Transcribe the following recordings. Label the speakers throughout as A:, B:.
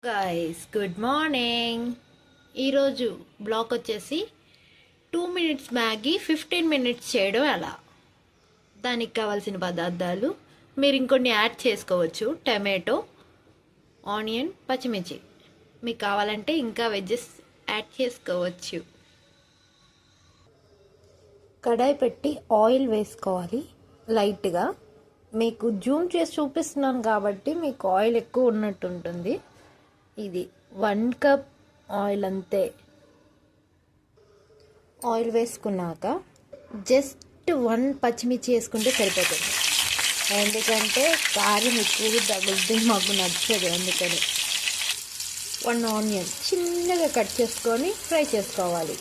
A: Guys good morning. ఈరోజు blog వచ్చేసి 2 minutes Maggi 15 minutes చేయడం ఎలా. దానికి కావాల్సిన పదార్థాలు మీరు ఇంకొన్ని యాడ్ చేసుకోవచ్చు. టమాటో, ఆనియన్, పచ్చిమిర్చి. మీకు కావాలంటే ఇంకా వెజ్జెస్ యాడ్ చేసుకోవచ్చు. కడాయి పెట్టి ఆయిల్ వేసుకోవాలి లైట్గా. మీకు జూమ్ చేసి చూపిస్తున్నాను కాబట్టి మీకు ఆయిల్ ఎక్కువ ఉన్నట్టు ఉంటుంది. ఇది 1 cup ఆయిల్ అంతే. ఆయిల్ వేసుకున్నాక జస్ట్ 1 పచ్చిమిర్చి వేసుకుంటే సరిపోతుంది. ఎందుకంటే కారం ఎక్కువ తగులుతుంది, మాకు నచ్చదు. అందుకని 1 ఆనియన్ చిన్నగా కట్ చేసుకొని ఫ్రై చేసుకోవాలి.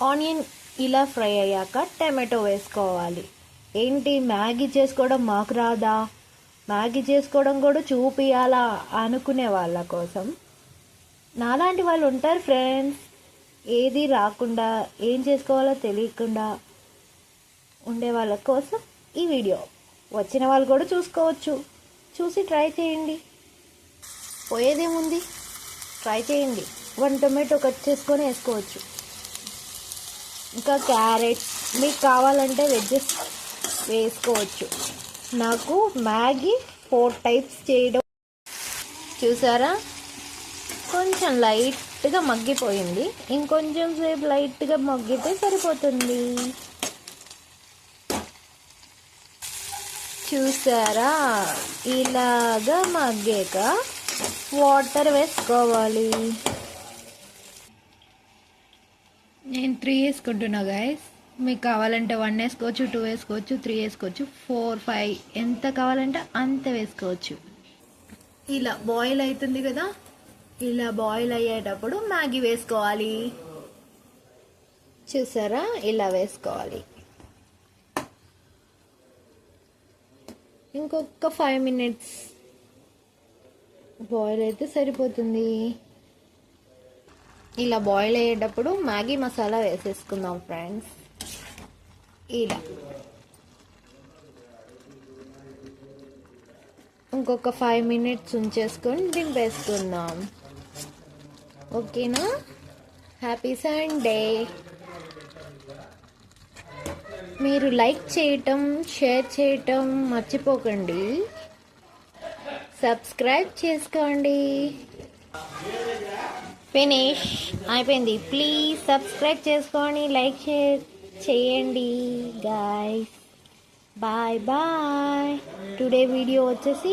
A: ఆనియన్ ఇలా ఫ్రై అయ్యాక టమాటో వేసుకోవాలి. ఏంటి మ్యాగీ చేసుకోవడం మాకు రాదా, మ్యాగీ చేసుకోవడం కూడా చూపియాలా అనుకునే వాళ్ళ కోసం, నాలాంటి వాళ్ళు ఉంటారు ఫ్రెండ్స్. ఏది రాకుండా ఏం చేసుకోవాలో తెలియకుండా ఉండే వాళ్ళ కోసం ఈ వీడియో. వచ్చిన వాళ్ళు కూడా చూసుకోవచ్చు, చూసి ట్రై చేయండి. పోయేదేముంది, ట్రై చేయండి. 1 టొమాటో కట్ చేసుకొని వేసుకోవచ్చు. ఇంకా క్యారెట్ మీకు కావాలంటే వెజ్జెస్ వేసుకోవచ్చు. నాకు మ్యాగీ 4 types చేయడం చూసారా, కొంచెం లైట్గా మగ్గిపోయింది. ఇంకొంచెం సేపు లైట్గా మగ్గితే సరిపోతుంది. చూసారా, ఇలాగా మగ్గాక వాటర్ వేసుకోవాలి. నేను 3 వేసుకుంటున్నా గైస్. మీకు కావాలంటే 1 వేసుకోవచ్చు, 2 వేసుకోవచ్చు, 3 వేసుకోవచ్చు, 4, 5 ఎంత కావాలంటే అంత వేసుకోవచ్చు. ఇలా బాయిల్ అవుతుంది కదా, ఇలా బాయిల్ అయ్యేటప్పుడు మ్యాగీ వేసుకోవాలి. చూసారా, ఇలా వేసుకోవాలి. ఇంకొక 5 minutes బాయిల్ అయితే సరిపోతుంది. ఇలా బాయిల్ అయ్యేటప్పుడు మ్యాగీ మసాలా వేసేసుకుందాం ఫ్రెండ్స్. ఇలా ఇంకొక 5 minutes ఉంచేసుకొని దింపేసుకుందాం. ఓకేనా? Happy Sunday. మీరు లైక్ చేయటం, షేర్ చేయటం మర్చిపోకండి. సబ్స్క్రైబ్ చేసుకోండి. ఫినిష్ అయిపోయింది. ప్లీజ్ సబ్స్క్రైబ్ చేసుకొని లైక్ చేయండి guys. Bye bye. Today video వచ్చేసి